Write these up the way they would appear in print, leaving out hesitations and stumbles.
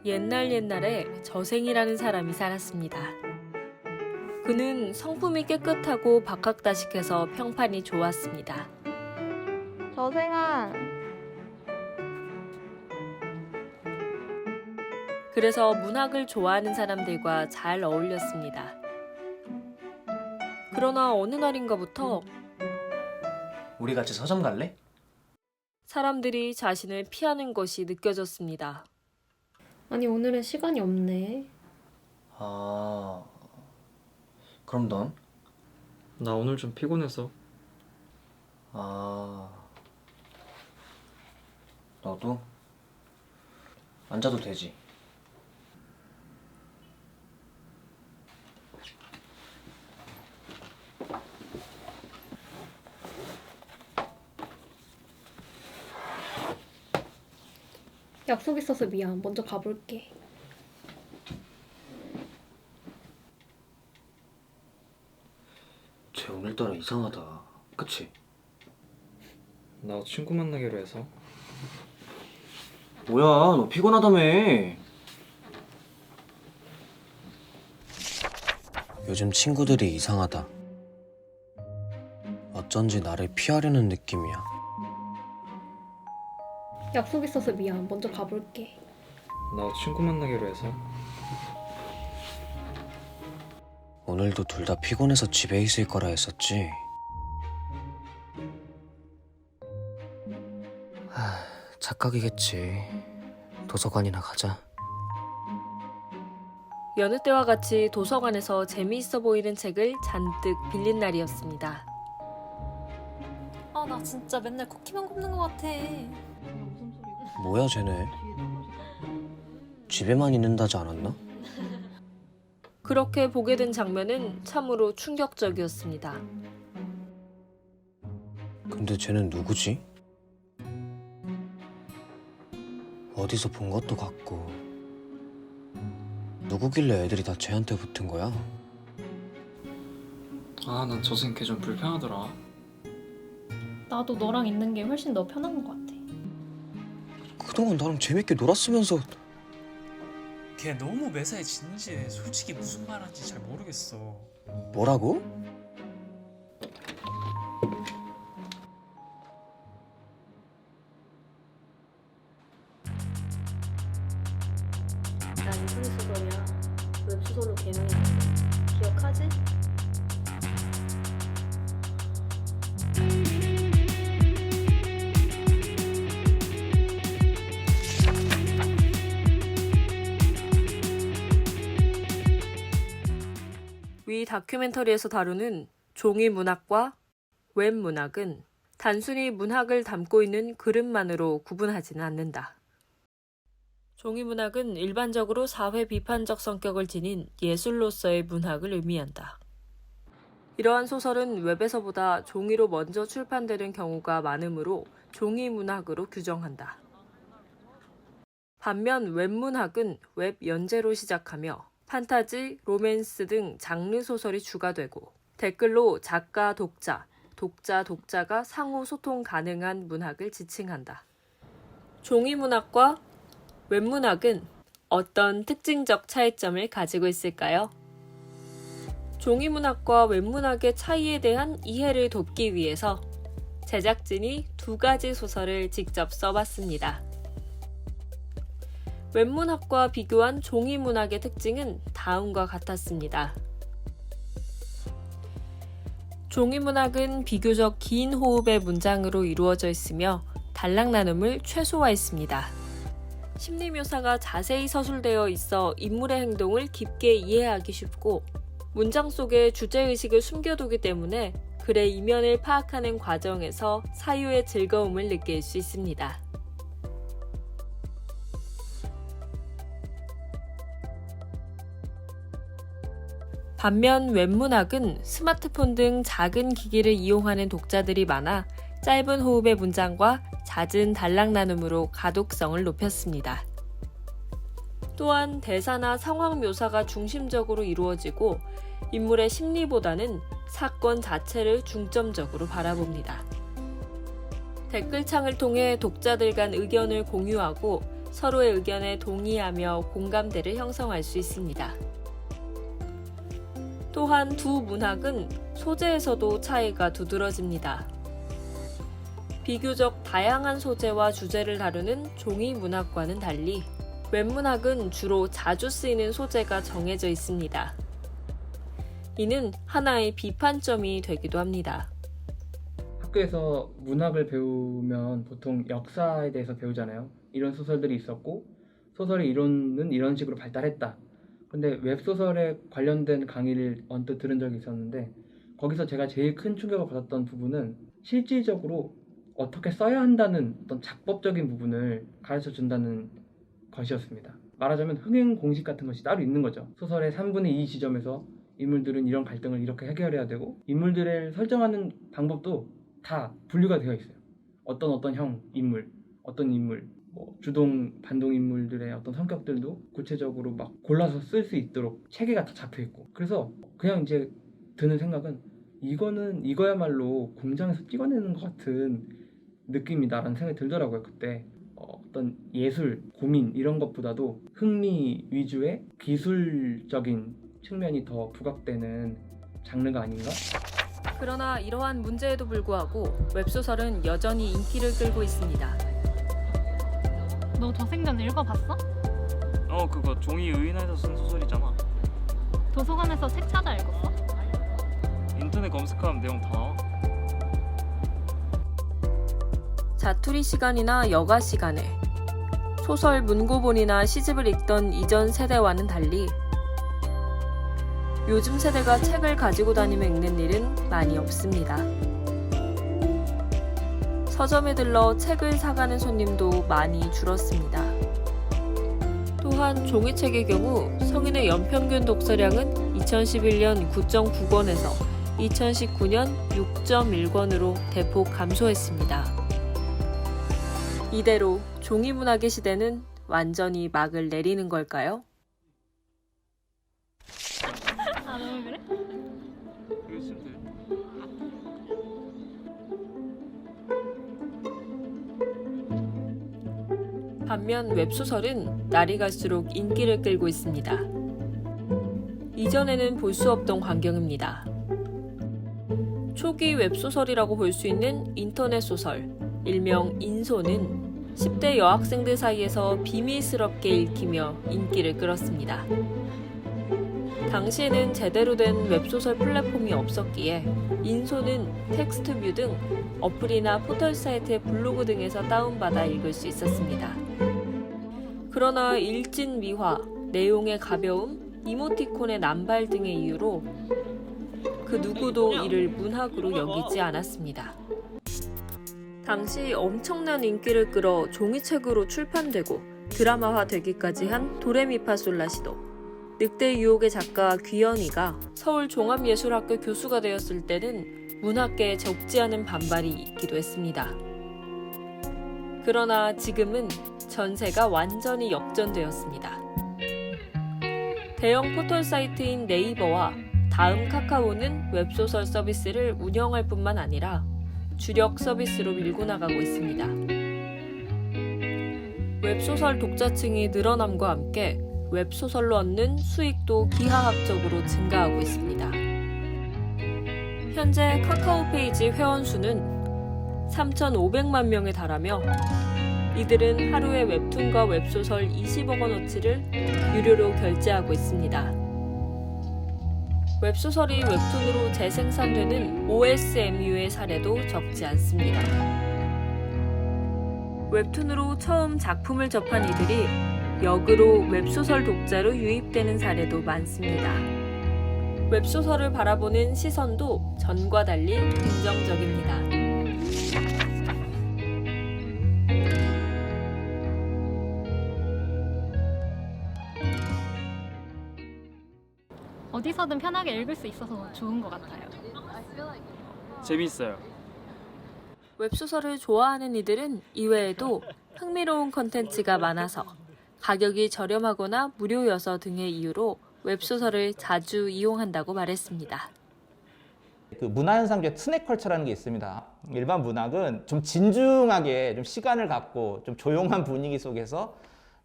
옛날에 저생이라는 사람이 살았습니다. 그는 성품이 깨끗하고 박학다식해서 평판이 좋았습니다. 저생아, 그래서 문학을 좋아하는 사람들과 잘 어울렸습니다. 그러나 어느 날인가부터 우리 같이 서점 갈래? 사람들이 자신을 피하는 것이 느껴졌습니다. 아니 오늘은 시간이 없네. 아... 그럼 넌? 나 오늘 좀 피곤해서. 아... 너도? 앉아도 되지. 약속 있어서 미안. 먼저 가볼게. 쟤 오늘따라 이상하다. 그치? 나 친구 만나기로 해서. 뭐야, 너 피곤하다며. 요즘 친구들이 이상하다. 어쩐지 나를 피하려는 느낌이야. 약속 있어서 미안. 먼저 가볼게. 나 친구 만나기로 해서. 오늘도 둘 다 피곤해서 집에 있을 거라 했었지. 착각이겠지. 도서관이나 가자. 여느 때와 같이 도서관에서 재미있어 보이는 책을 잔뜩 빌린 날이었습니다. 아, 나 진짜 맨날 쿠키만 굽는 것 같아. 뭐야 쟤네. 집에만 있는다지 않았나? 그렇게 보게 된 장면은 참으로 충격적이었습니다. 근데 쟤는 누구지? 어디서 본 것도 같고. 누구길래 애들이 다 쟤한테 붙은 거야? 아, 난 저생 걔 좀 불편하더라. 나도 너랑 있는 게 훨씬 더 편한 것 같아. 그동안 나랑 재밌게 놀았으면서. 걔 너무 매사에 진지해. 솔직히 무슨 말하는지 잘 모르겠어. 뭐라고? 나 인터넷 소설이야. 웹소설로 개명했는데. 기억하지? 위 다큐멘터리에서 다루는 종이 문학과 웹 문학은 단순히 문학을 담고 있는 그릇만으로 구분하지는 않는다. 종이 문학은 일반적으로 사회 비판적 성격을 지닌 예술로서의 문학을 의미한다. 이러한 소설은 웹에서보다 종이로 먼저 출판되는 경우가 많으므로 종이 문학으로 규정한다. 반면 웹 문학은 웹 연재로 시작하며 판타지, 로맨스 등 장르 소설이 주가되고 댓글로 작가, 독자, 독자가 상호 소통 가능한 문학을 지칭한다. 종이 문학과 웹 문학은 어떤 특징적 차이점을 가지고 있을까요? 종이 문학과 웹 문학의 차이에 대한 이해를 돕기 위해서 제작진이 두 가지 소설을 직접 써봤습니다. 웹문학과 비교한 종이 문학의 특징은 다음과 같았습니다. 종이 문학은 비교적 긴 호흡의 문장으로 이루어져 있으며 단락 나눔을 최소화했습니다. 심리 묘사가 자세히 서술되어 있어 인물의 행동을 깊게 이해하기 쉽고 문장 속에 주제의식을 숨겨두기 때문에 글의 이면을 파악하는 과정에서 사유의 즐거움을 느낄 수 있습니다. 반면 웹문학은 스마트폰 등 작은 기기를 이용하는 독자들이 많아 짧은 호흡의 문장과 잦은 단락 나눔으로 가독성을 높였습니다. 또한 대사나 상황 묘사가 중심적으로 이루어지고 인물의 심리보다는 사건 자체를 중점적으로 바라봅니다. 댓글창을 통해 독자들 간 의견을 공유하고 서로의 의견에 동의하며 공감대를 형성할 수 있습니다. 또한 두 문학은 소재에서도 차이가 두드러집니다. 비교적 다양한 소재와 주제를 다루는 종이 문학과는 달리 웹문학은 주로 자주 쓰이는 소재가 정해져 있습니다. 이는 하나의 비판점이 되기도 합니다. 학교에서 문학을 배우면 보통 역사에 대해서 배우잖아요. 이런 소설들이 있었고 소설의 이론은 이런 식으로 발달했다. 근데 웹소설에 관련된 강의를 언뜻 들은 적이 있었는데 거기서 제가 제일 큰 충격을 받았던 부분은 실질적으로 어떻게 써야 한다는 어떤 작법적인 부분을 가르쳐 준다는 것이었습니다. 말하자면 흥행 공식 같은 것이 따로 있는 거죠. 소설의 3분의 2 지점에서 인물들은 이런 갈등을 이렇게 해결해야 되고 인물들을 설정하는 방법도 다 분류가 되어 있어요. 어떤 형 인물, 어떤 인물, 주동, 반동 인물들의 어떤 성격들도 구체적으로 막 골라서 쓸 수 있도록 체계가 다 잡혀 있고 그래서 그냥 이제 드는 생각은 이거야말로 공장에서 찍어내는 것 같은 느낌이다라는 생각이 들더라고요. 그때 어떤 예술, 고민 이런 것보다도 흥미 위주의 기술적인 측면이 더 부각되는 장르가 아닌가? 그러나 이러한 문제에도 불구하고 웹소설은 여전히 인기를 끌고 있습니다. 너 저생전 읽어봤어? 그거 종이 의인에서 쓴 소설이잖아. 도서관에서 책 찾아 읽었어? 인터넷 검색하면 내용 다 나와. 자투리 시간이나 여가 시간에 소설 문고본이나 시집을 읽던 이전 세대와는 달리 요즘 세대가 책을 가지고 다니며 읽는 일은 많이 없습니다. 서점에 들러 책을 사가는 손님도 많이 줄었습니다. 또한 종이책의 경우 성인의 연평균 독서량은 2011년 9.9권에서 2019년 6.1권으로 대폭 감소했습니다. 이대로 종이문학의 시대는 완전히 막을 내리는 걸까요? 아, 너무 그래? 반면 웹소설은 날이 갈수록 인기를 끌고 있습니다. 이전에는 볼 수 없던 광경입니다. 초기 웹소설이라고 볼 수 있는 인터넷 소설, 일명 인소는 10대 여학생들 사이에서 비밀스럽게 읽히며 인기를 끌었습니다. 당시에는 제대로 된 웹소설 플랫폼이 없었기에 인소는 텍스트뷰 등 어플이나 포털 사이트의 블로그 등에서 다운받아 읽을 수 있었습니다. 그러나 일진 미화, 내용의 가벼움, 이모티콘의 남발 등의 이유로 그 누구도 이를 문학으로 여기지 않았습니다. 당시 엄청난 인기를 끌어 종이책으로 출판되고 드라마화되기까지 한 도레미파솔라시도, 늑대 유혹의 작가 귀현이가 서울 종합예술학교 교수가 되었을 때는 문학계에 적지 않은 반발이 있기도 했습니다. 그러나 지금은 전세가 완전히 역전되었습니다. 대형 포털 사이트인 네이버와 다음 카카오는 웹소설 서비스를 운영할 뿐만 아니라 주력 서비스로 밀고 나가고 있습니다. 웹소설 독자층이 늘어남과 함께 웹소설로 얻는 수익도 기하학적으로 증가하고 있습니다. 현재 카카오 페이지 회원수는 3,500만 명에 달하며 이들은 하루에 웹툰과 웹소설 20억 원어치를 유료로 결제하고 있습니다. 웹소설이 웹툰으로 재생산되는 OSMU의 사례도 적지 않습니다. 웹툰으로 처음 작품을 접한 이들이 역으로 웹소설 독자로 유입되는 사례도 많습니다. 웹소설을 바라보는 시선도 전과 달리 긍정적입니다. 어디서든 편하게 읽을 수 있어서 좋은 것 같아요. 재밌어요. 웹소설을 좋아하는 이들은 이외에도 흥미로운 컨텐츠가 많아서 가격이 저렴하거나 무료여서 등의 이유로 웹소설을 자주 이용한다고 말했습니다. 그 문화현상 중에 스낵컬처라는 게 있습니다. 일반 문학은 좀 진중하게 좀 시간을 갖고 좀 조용한 분위기 속에서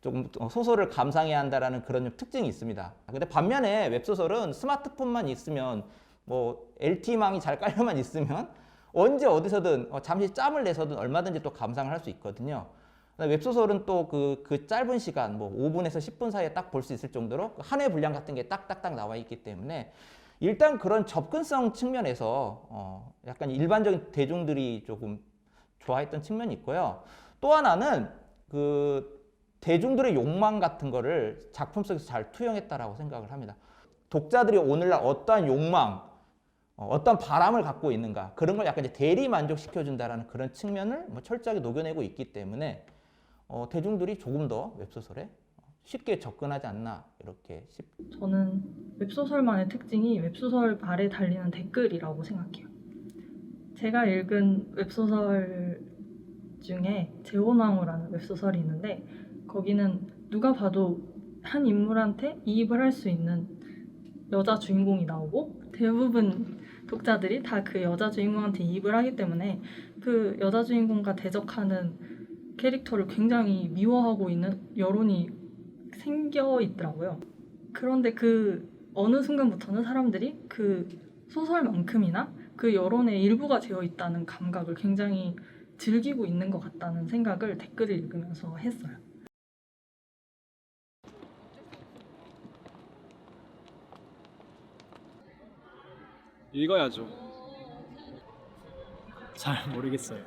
조금 소설을 감상해야 한다라는 그런 좀 특징이 있습니다. 근데 반면에 웹소설은 스마트폰만 있으면 뭐 LTE망이 잘 깔려만 있으면 언제 어디서든 잠시 짬을 내서든 얼마든지 또 감상을 할 수 있거든요. 웹소설은 또 그 짧은 시간 뭐 5분에서 10분 사이에 딱 볼 수 있을 정도로 한 회 분량 같은 게 딱딱딱 나와 있기 때문에 일단 그런 접근성 측면에서 약간 일반적인 대중들이 조금 좋아했던 측면이 있고요. 또 하나는 그 대중들의 욕망 같은 거를 작품 속에서 잘 투영했다라고 생각을 합니다. 독자들이 오늘날 어떠한 욕망, 어떤 바람을 갖고 있는가 그런 걸 약간 이제 대리 만족시켜준다라는 그런 측면을 뭐 철저하게 녹여내고 있기 때문에 대중들이 조금 더 웹소설에 쉽게 접근하지 않나 이렇게 저는 웹소설만의 특징이 웹소설 아래 달리는 댓글이라고 생각해요. 제가 읽은 웹소설 중에 재혼왕후라는 웹소설이 있는데 거기는 누가 봐도 한 인물한테 이입을 할 수 있는 여자 주인공이 나오고 대부분 독자들이 다 그 여자 주인공한테 이입을 하기 때문에 그 여자 주인공과 대적하는 캐릭터를 굉장히 미워하고 있는 여론이 생겨 있더라고요. 그런데 그 어느 순간부터는 사람들이 그 소설만큼이나 그 여론의 일부가 되어 있다는 감각을 굉장히 즐기고 있는 것 같다는 생각을 댓글을 읽으면서 했어요. 읽어야죠. 잘 모르겠어요.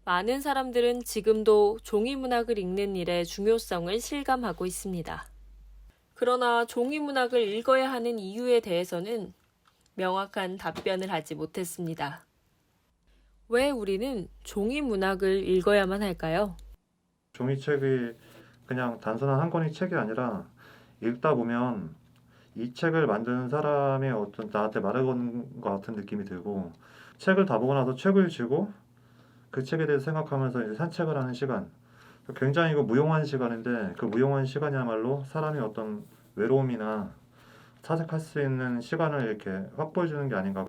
많은 사람들은 지금도 종이문학을 읽는 일의 중요성을 실감하고 있습니다. 그러나 종이문학을 읽어야 하는 이유에 대해서는 명확한 답변을 하지 못했습니다. 왜 우리는 종이문학을 읽어야만 할까요? 종이책이 그냥 단순한 한 권의 책이 아니라 읽다 보면 이 책을 만드는 사람의 어떤 나한테 말해건 것 같은 느낌이 들고 책을 다 보고 나서 책을 쥐고 그 책에 대해서 생각하면서 이제 산책을 하는 시간 굉장히 무용한 시간인데 그 무용한 시간이야말로 사람이 어떤 외로움이나 사색할 수 있는 시간을 이렇게 확보해 주는 게 아닌가.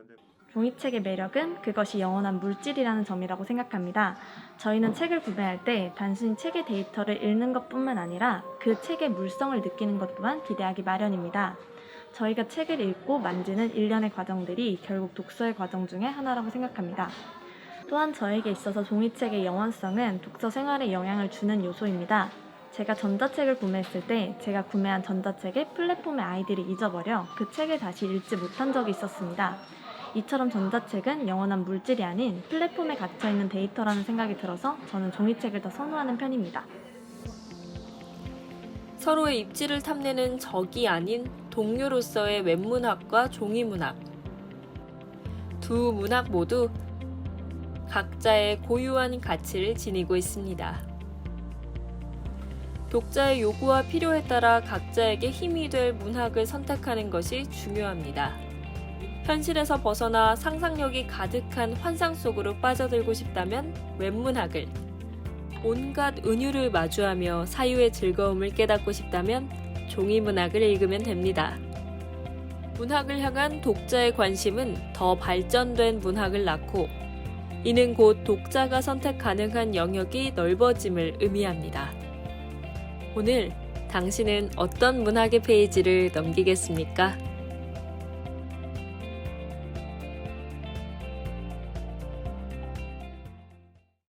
종이책의 매력은 그것이 영원한 물질이라는 점이라고 생각합니다. 저희는 책을 구매할 때 단순히 책의 데이터를 읽는 것뿐만 아니라 그 책의 물성을 느끼는 것 또한 기대하기 마련입니다. 저희가 책을 읽고 만지는 일련의 과정들이 결국 독서의 과정 중에 하나라고 생각합니다. 또한 저에게 있어서 종이책의 영원성은 독서 생활에 영향을 주는 요소입니다. 제가 전자책을 구매했을 때 제가 구매한 전자책의 플랫폼의 아이디를 잊어버려 그 책을 다시 읽지 못한 적이 있었습니다. 이처럼 전자책은 영원한 물질이 아닌 플랫폼에 갇혀있는 데이터라는 생각이 들어서 저는 종이책을 더 선호하는 편입니다. 서로의 입지를 탐내는 적이 아닌 동료로서의 웹문학과 종이문학. 두 문학 모두 각자의 고유한 가치를 지니고 있습니다. 독자의 요구와 필요에 따라 각자에게 힘이 될 문학을 선택하는 것이 중요합니다. 현실에서 벗어나 상상력이 가득한 환상 속으로 빠져들고 싶다면 웹문학을, 온갖 은유를 마주하며 사유의 즐거움을 깨닫고 싶다면 종이문학을 읽으면 됩니다. 문학을 향한 독자의 관심은 더 발전된 문학을 낳고 이는 곧 독자가 선택 가능한 영역이 넓어짐을 의미합니다. 오늘 당신은 어떤 문학의 페이지를 넘기겠습니까?